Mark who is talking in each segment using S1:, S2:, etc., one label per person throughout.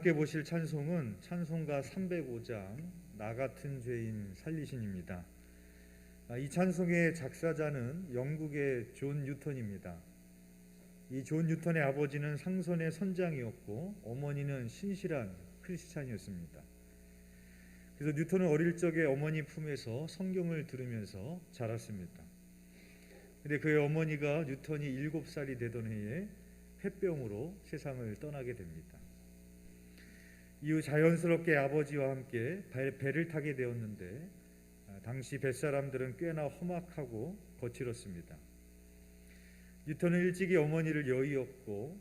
S1: 함께 보실 찬송은 찬송가 305장 나 같은 죄인 살리신입니다. 이 찬송의 작사자는 영국의 존 뉴턴입니다. 이 존 뉴턴의 아버지는 상선의 선장이었고 어머니는 신실한 크리스찬이었습니다. 그래서 뉴턴은 어릴 적에 어머니 품에서 성경을 들으면서 자랐습니다. 근데 그의 어머니가 뉴턴이 7살이 되던 해에 폐병으로 세상을 떠나게 됩니다. 이후 자연스럽게 아버지와 함께 배를 타게 되었는데 당시 뱃사람들은 꽤나 험악하고 거칠었습니다. 뉴턴은 일찍이 어머니를 여의었고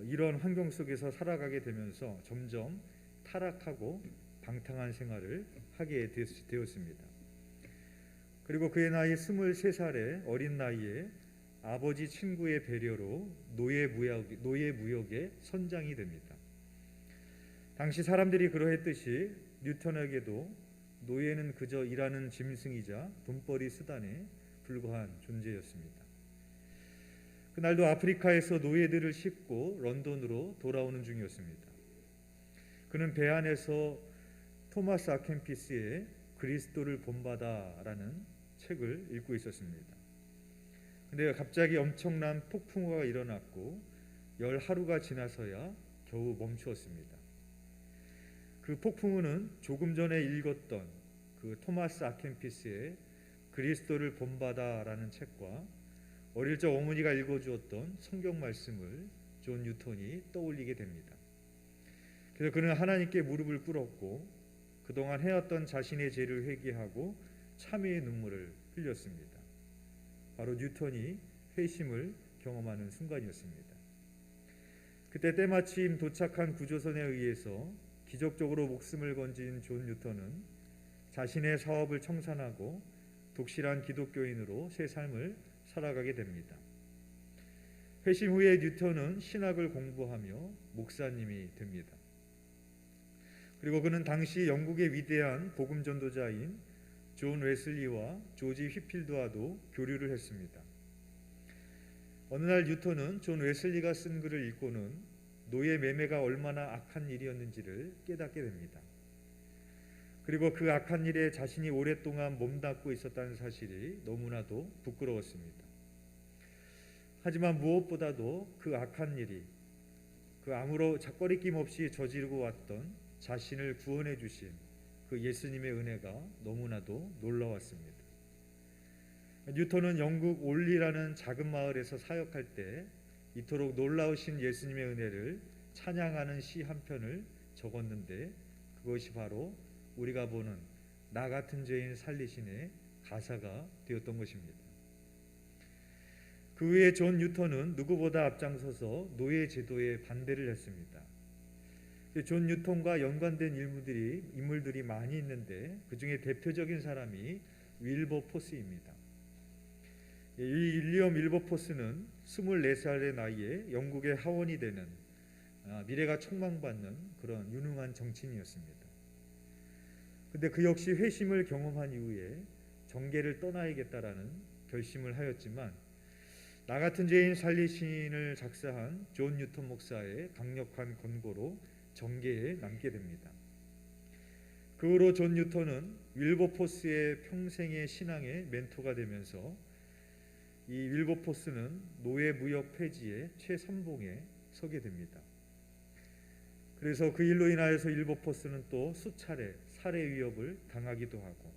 S1: 이런 환경 속에서 살아가게 되면서 점점 타락하고 방탕한 생활을 하게 되었습니다. 그리고 그의 나이 23살의 어린 나이에 아버지 친구의 배려로 노예무역의 선장이 됩니다. 당시 사람들이 그러했듯이 뉴턴에게도 노예는 그저 일하는 짐승이자 돈벌이 수단에 불과한 존재였습니다. 그날도 아프리카에서 노예들을 싣고 런던으로 돌아오는 중이었습니다. 그는 배 안에서 토마스 아켄피스의 그리스도를 본받아라는 책을 읽고 있었습니다. 근데 갑자기 엄청난 폭풍우가 일어났고 열 하루가 지나서야 겨우 멈추었습니다. 그 폭풍우는 조금 전에 읽었던 그 토마스 아켄피스의 그리스도를 본받아라는 책과 어릴 적 어머니가 읽어주었던 성경 말씀을 존 뉴턴이 떠올리게 됩니다. 그래서 그는 하나님께 무릎을 꿇었고 그동안 해왔던 자신의 죄를 회개하고 참회의 눈물을 흘렸습니다. 바로 뉴턴이 회심을 경험하는 순간이었습니다. 그때 때마침 도착한 구조선에 의해서 기적적으로 목숨을 건진 존 뉴턴은 자신의 사업을 청산하고 독실한 기독교인으로 새 삶을 살아가게 됩니다. 회심 후에 뉴턴은 신학을 공부하며 목사님이 됩니다. 그리고 그는 당시 영국의 위대한 복음 전도자인 존 웨슬리와 조지 휘필드와도 교류를 했습니다. 어느 날 뉴턴은 존 웨슬리가 쓴 글을 읽고는 노예 매매가 얼마나 악한 일이었는지를 깨닫게 됩니다. 그리고 그 악한 일에 자신이 오랫동안 몸담고 있었다는 사실이 너무나도 부끄러웠습니다. 하지만 무엇보다도 그 악한 일이 아무런 거리낌 없이 저지르고 왔던 자신을 구원해 주신 그 예수님의 은혜가 너무나도 놀라웠습니다. 뉴턴은 영국 올리라는 작은 마을에서 사역할 때 이토록 놀라우신 예수님의 은혜를 찬양하는 시 한 편을 적었는데 그것이 바로 우리가 보는 나 같은 죄인 살리신의 가사가 되었던 것입니다. 그 후에 존 뉴턴은 누구보다 앞장서서 노예 제도에 반대를 했습니다. 존 뉴턴과 연관된 인물들이 많이 있는데 그 중에 대표적인 사람이 윌버포스입니다. 이 윌리엄 윌버포스는 24살의 나이에 영국의 하원이 되는 미래가 촉망받는 그런 유능한 정치인이었습니다. 근데 그 역시 회심을 경험한 이후에 정계를 떠나야겠다라는 결심을 하였지만 나 같은 죄인 살리신을 작사한 존 뉴턴 목사의 강력한 권고로 정계에 남게 됩니다. 그 후로 존 뉴턴은 윌버포스의 평생의 신앙의 멘토가 되면서 이 윌버포스는 노예 무역 폐지의 최선봉에 서게 됩니다. 그래서 그 일로 인하여서 윌버포스는 또 수차례 살해 위협을 당하기도 하고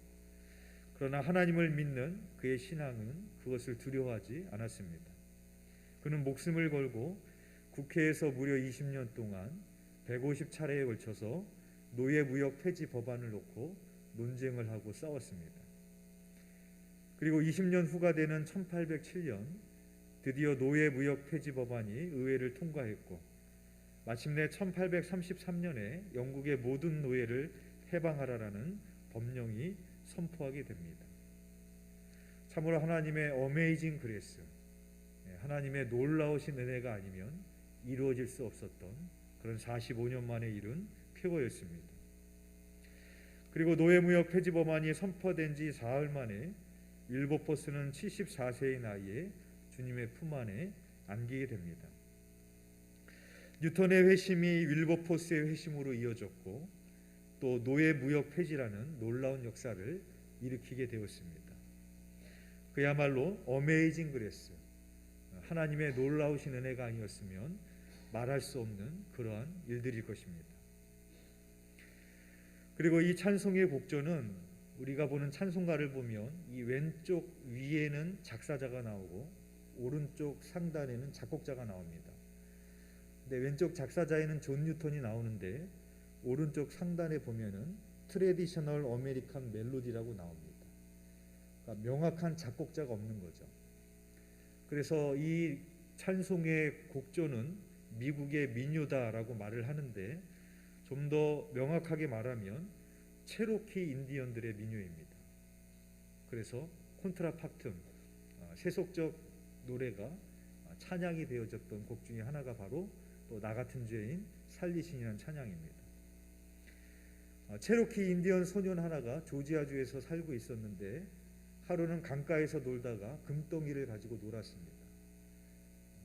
S1: 그러나 하나님을 믿는 그의 신앙은 그것을 두려워하지 않았습니다. 그는 목숨을 걸고 국회에서 무려 20년 동안 150차례에 걸쳐서 노예 무역 폐지 법안을 놓고 논쟁을 하고 싸웠습니다. 그리고 20년 후가 되는 1807년 드디어 노예 무역 폐지 법안이 의회를 통과했고 마침내 1833년에 영국의 모든 노예를 해방하라라는 법령이 선포하게 됩니다. 참으로 하나님의 어메이징 그레이스, 하나님의 놀라우신 은혜가 아니면 이루어질 수 없었던 그런 45년 만에 이룬 쾌거였습니다. 그리고 노예무역 폐지 법안이 선포된 지 사흘 만에 윌버포스는 74세의 나이에 주님의 품 안에 안기게 됩니다. 뉴턴의 회심이 윌버포스의 회심으로 이어졌고 또 노예 무역 폐지라는 놀라운 역사를 일으키게 되었습니다. 그야말로 어메이징 그레스, 하나님의 놀라우신 은혜가 아니었으면 말할 수 없는 그러한 일들일 것입니다. 그리고 이 찬송의 곡조는 우리가 보는 찬송가를 보면 이 왼쪽 위에는 작사자가 나오고 오른쪽 상단에는 작곡자가 나옵니다. 근데 왼쪽 작사자에는 존 뉴턴이 나오는데 오른쪽 상단에 보면은 트래디셔널 아메리칸 멜로디라고 나옵니다. 그러니까 명확한 작곡자가 없는 거죠. 그래서 이 찬송의 곡조는 미국의 민요다라고 말을 하는데 좀 더 명확하게 말하면 체로키 인디언들의 민요입니다. 그래서 콘트라팍툼, 세속적 노래가 찬양이 되어졌던 곡 중에 하나가 바로 또 나 같은 죄인 살리신이라는 찬양입니다. 체로키 인디언 소년 하나가 조지아주에서 살고 있었는데 하루는 강가에서 놀다가 금덩이를 가지고 놀았습니다.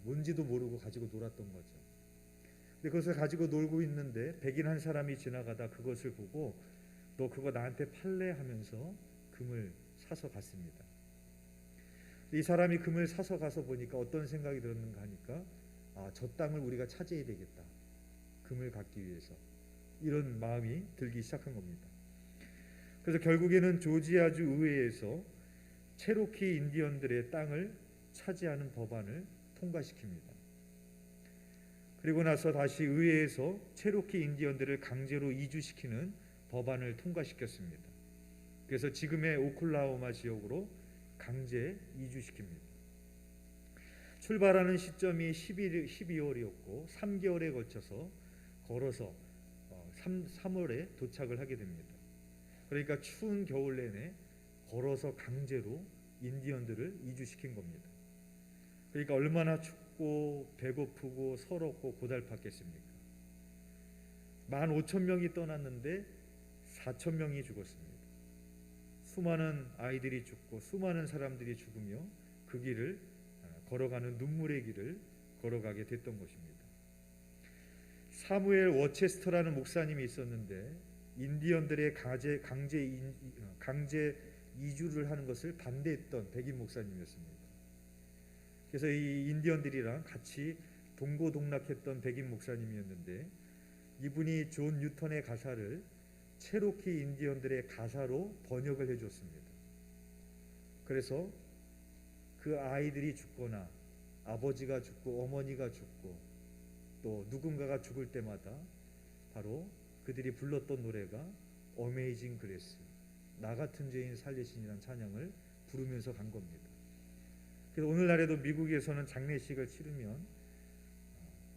S1: 뭔지도 모르고 가지고 놀았던 거죠. 근데 그것을 가지고 놀고 있는데 백인 한 사람이 지나가다 그것을 보고 너 그거 나한테 팔래 하면서 금을 사서 갔습니다. 이 사람이 금을 사서 가서 보니까 어떤 생각이 들었는가 하니까 저 땅을 우리가 차지해야 되겠다. 금을 갖기 위해서. 이런 마음이 들기 시작한 겁니다. 그래서 결국에는 조지아주 의회에서 체로키 인디언들의 땅을 차지하는 법안을 통과시킵니다. 그리고 나서 다시 의회에서 체로키 인디언들을 강제로 이주시키는 법안을 통과시켰습니다. 그래서 지금의 오클라호마 지역으로 강제 이주시킵니다. 출발하는 시점이 12월이었고 3개월에 걸쳐서 걸어서 3월에 도착을 하게 됩니다. 그러니까 추운 겨울 내내 걸어서 강제로 인디언들을 이주시킨 겁니다. 그러니까 얼마나 춥고 배고프고 서럽고 고달팠겠습니까? 15,000명이 떠났는데 4,000명이 죽었습니다. 수많은 아이들이 죽고 수많은 사람들이 죽으며 그 길을 걸어가는 눈물의 길을 걸어가게 됐던 것입니다. 사무엘 워체스터라는 목사님이 있었는데 인디언들의 강제 이주를 하는 것을 반대했던 백인 목사님이었습니다. 그래서 이 인디언들이랑 같이 동고동락했던 백인 목사님이었는데 이분이 존 뉴턴의 가사를 체로키 인디언들의 가사로 번역을 해줬습니다. 그래서 그 아이들이 죽거나 아버지가 죽고 어머니가 죽고 또 누군가가 죽을 때마다 바로 그들이 불렀던 노래가 어메이징 그레스, 나 같은 죄인 살리신이라는 찬양을 부르면서 간 겁니다. 그래서 오늘날에도 미국에서는 장례식을 치르면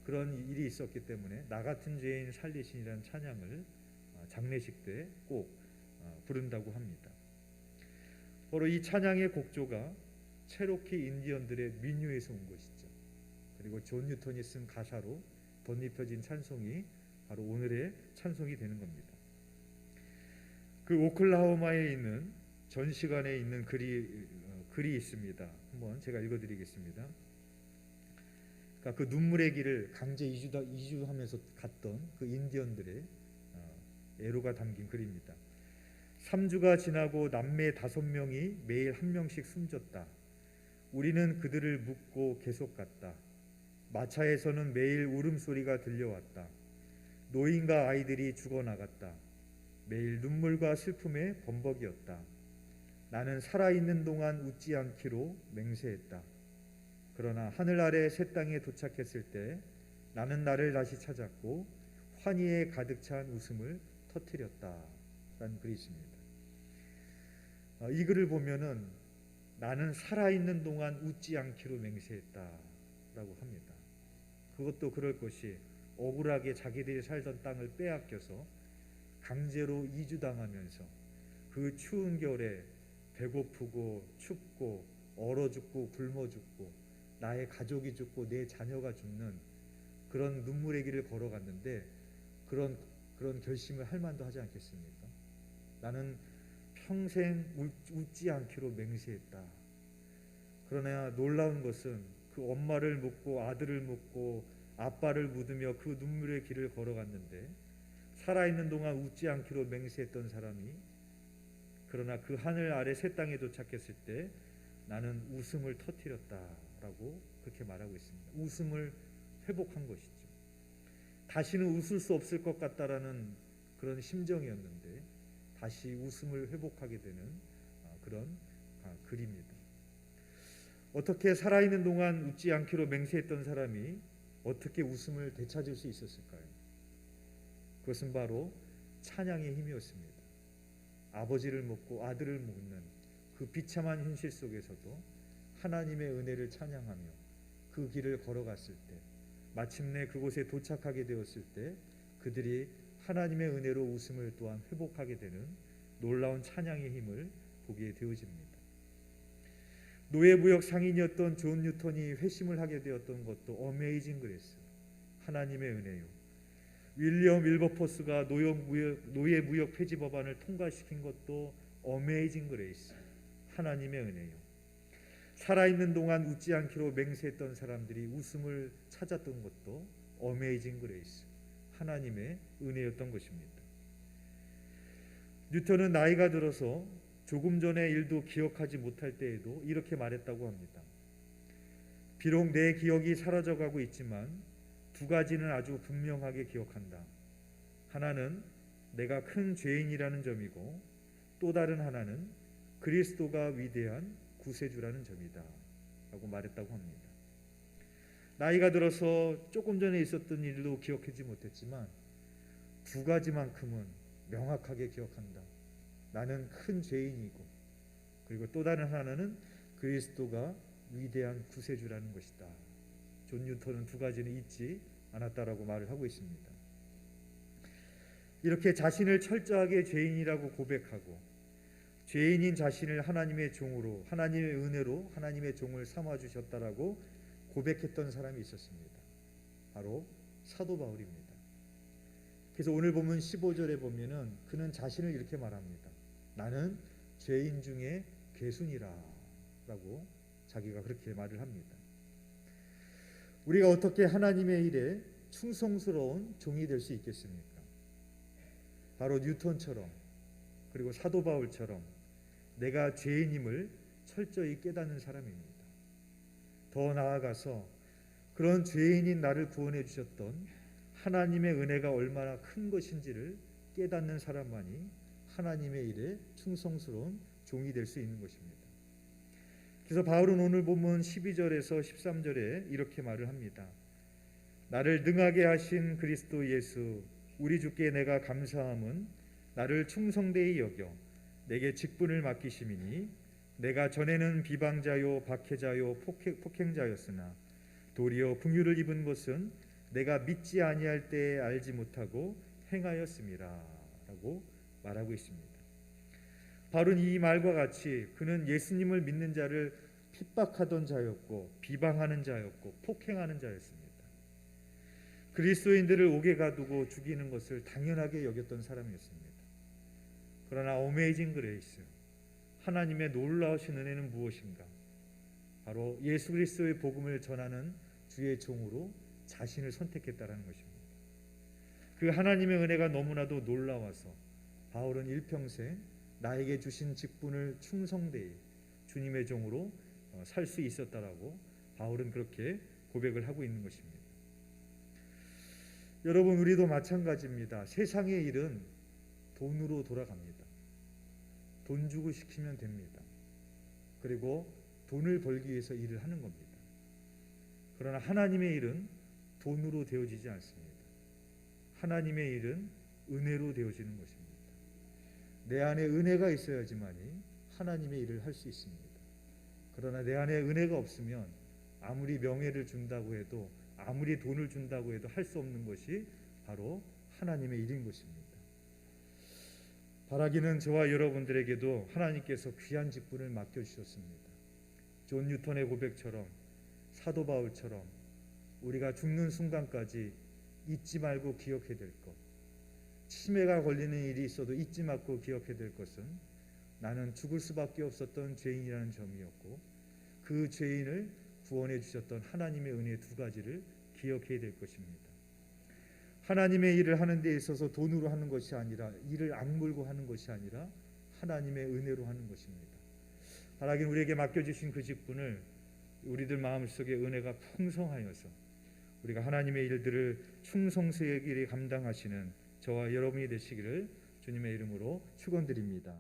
S1: 그런 일이 있었기 때문에 나 같은 죄인 살리신이라는 찬양을 장례식 때 꼭 부른다고 합니다. 바로 이 찬양의 곡조가 체로키 인디언들의 민요에서 온 것이죠. 그리고 존 뉴턴이 쓴 가사로 덧입혀진 찬송이 바로 오늘의 찬송이 되는 겁니다. 그 오클라호마에 있는 전시관에 있는 글이 있습니다. 한번 제가 읽어드리겠습니다. 그러니까 그 눈물의 길을 강제 이주하면서 갔던 그 인디언들의 애로가 담긴 글입니다. 3주가 지나고 남매 5명이 매일 1명씩 숨졌다. 우리는 그들을 묻고 계속 갔다. 마차에서는 매일 울음소리가 들려왔다. 노인과 아이들이 죽어나갔다. 매일 눈물과 슬픔의 범벅이었다. 나는 살아있는 동안 웃지 않기로 맹세했다. 그러나 하늘 아래 새 땅에 도착했을 때 나는 나를 다시 찾았고 환희에 가득 찬 웃음을 터뜨렸다. 라는 글이 있습니다. 이 글을 보면은 나는 살아있는 동안 웃지 않기로 맹세했다 라고 합니다. 그것도 그럴 것이 억울하게 자기들이 살던 땅을 빼앗겨서 강제로 이주당하면서 그 추운 겨울에 배고프고 춥고 얼어 죽고 굶어 죽고 나의 가족이 죽고 내 자녀가 죽는 그런 눈물의 길을 걸어갔는데 그런 결심을 할 만도 하지 않겠습니까? 나는 평생 웃지 않기로 맹세했다. 그러나 놀라운 것은 그 엄마를 묻고 아들을 묻고 앞발을 묻으며 그 눈물의 길을 걸어갔는데 살아있는 동안 웃지 않기로 맹세했던 사람이 그러나 그 하늘 아래 새 땅에 도착했을 때 나는 웃음을 터뜨렸다라고 그렇게 말하고 있습니다. 웃음을 회복한 것이죠. 다시는 웃을 수 없을 것 같다라는 그런 심정이었는데 다시 웃음을 회복하게 되는 그런 글입니다. 어떻게 살아있는 동안 웃지 않기로 맹세했던 사람이 어떻게 웃음을 되찾을 수 있었을까요? 그것은 바로 찬양의 힘이었습니다. 아버지를 묻고 아들을 묻는 그 비참한 현실 속에서도 하나님의 은혜를 찬양하며 그 길을 걸어갔을 때 마침내 그곳에 도착하게 되었을 때 그들이 하나님의 은혜로 웃음을 또한 회복하게 되는 놀라운 찬양의 힘을 보게 되어집니다. 노예무역 상인이었던 존 뉴턴이 회심을 하게 되었던 것도 어메이징 그레이스, 하나님의 은혜요. 윌리엄 윌버포스가 노예무역 폐지 법안을 통과시킨 것도 어메이징 그레이스, 하나님의 은혜요. 살아있는 동안 웃지 않기로 맹세했던 사람들이 웃음을 찾았던 것도 어메이징 그레이스, 하나님의 은혜였던 것입니다. 뉴턴은 나이가 들어서 조금 전의 일도 기억하지 못할 때에도 이렇게 말했다고 합니다. 비록 내 기억이 사라져가고 있지만 두 가지는 아주 분명하게 기억한다. 하나는 내가 큰 죄인이라는 점이고 또 다른 하나는 그리스도가 위대한 구세주라는 점이다 라고 말했다고 합니다. 나이가 들어서 조금 전에 있었던 일도 기억하지 못했지만 두 가지만큼은 명확하게 기억한다. 나는 큰 죄인이고 그리고 또 다른 하나는 그리스도가 위대한 구세주라는 것이다. 존 뉴턴은 두 가지는 잊지 않았다라고 말을 하고 있습니다. 이렇게 자신을 철저하게 죄인이라고 고백하고 죄인인 자신을 하나님의 종으로, 하나님의 은혜로 하나님의 종을 삼아주셨다라고 고백했던 사람이 있었습니다. 바로 사도 바울입니다. 그래서 오늘 보면 15절에 보면은 그는 자신을 이렇게 말합니다. 나는 죄인 중에 괴순이라 라고 자기가 그렇게 말을 합니다. 우리가 어떻게 하나님의 일에 충성스러운 종이 될 수 있겠습니까? 바로 뉴턴처럼 그리고 사도 바울처럼 내가 죄인임을 철저히 깨닫는 사람입니다. 더 나아가서 그런 죄인인 나를 구원해 주셨던 하나님의 은혜가 얼마나 큰 것인지를 깨닫는 사람만이 하나님의 일에 충성스러운 종이 될 수 있는 것입니다. 그래서 바울은 오늘 본문 12절에서 13절에 이렇게 말을 합니다. 나를 능하게 하신 그리스도 예수 우리 주께 내가 감사함은 나를 충성되이 여겨 내게 직분을 맡기심이니 내가 전에는 비방자요 박해자요 폭행자였으나 도리어 긍휼을 입은 것은 내가 믿지 아니할 때에 알지 못하고 행하였음이라 라고 말하고 있습니다. 바울은 이 말과 같이 그는 예수님을 믿는 자를 핍박하던 자였고 비방하는 자였고 폭행하는 자였습니다. 그리스도인들을 옥에 가두고 죽이는 것을 당연하게 여겼던 사람이었습니다. 그러나 어메이징 그레이스, 하나님의 놀라우신 은혜는 무엇인가? 바로 예수 그리스도의 복음을 전하는 주의 종으로 자신을 선택했다라는 것입니다. 그 하나님의 은혜가 너무나도 놀라워서 바울은 일평생 나에게 주신 직분을 충성되이 주님의 종으로 살 수 있었다라고 바울은 그렇게 고백을 하고 있는 것입니다. 여러분, 우리도 마찬가지입니다. 세상의 일은 돈으로 돌아갑니다. 돈 주고 시키면 됩니다. 그리고 돈을 벌기 위해서 일을 하는 겁니다. 그러나 하나님의 일은 돈으로 되어지지 않습니다. 하나님의 일은 은혜로 되어지는 것입니다. 내 안에 은혜가 있어야지만이 하나님의 일을 할 수 있습니다. 그러나 내 안에 은혜가 없으면 아무리 명예를 준다고 해도 아무리 돈을 준다고 해도 할 수 없는 것이 바로 하나님의 일인 것입니다. 바라기는 저와 여러분들에게도 하나님께서 귀한 직분을 맡겨주셨습니다. 존 뉴턴의 고백처럼 사도 바울처럼 우리가 죽는 순간까지 잊지 말고 기억해야 될 것, 치매가 걸리는 일이 있어도 잊지 말고 기억해야 될 것은 나는 죽을 수밖에 없었던 죄인이라는 점이었고 그 죄인을 구원해 주셨던 하나님의 은혜 두 가지를 기억해야 될 것입니다. 하나님의 일을 하는 데 있어서 돈으로 하는 것이 아니라, 일을 악물고 하는 것이 아니라 하나님의 은혜로 하는 것입니다. 하나님 우리에게 맡겨주신 그 직분을 우리들 마음속에 은혜가 풍성하여서 우리가 하나님의 일들을 충성스레 감당하시는 저와 여러분이 되시기를 주님의 이름으로 축원드립니다.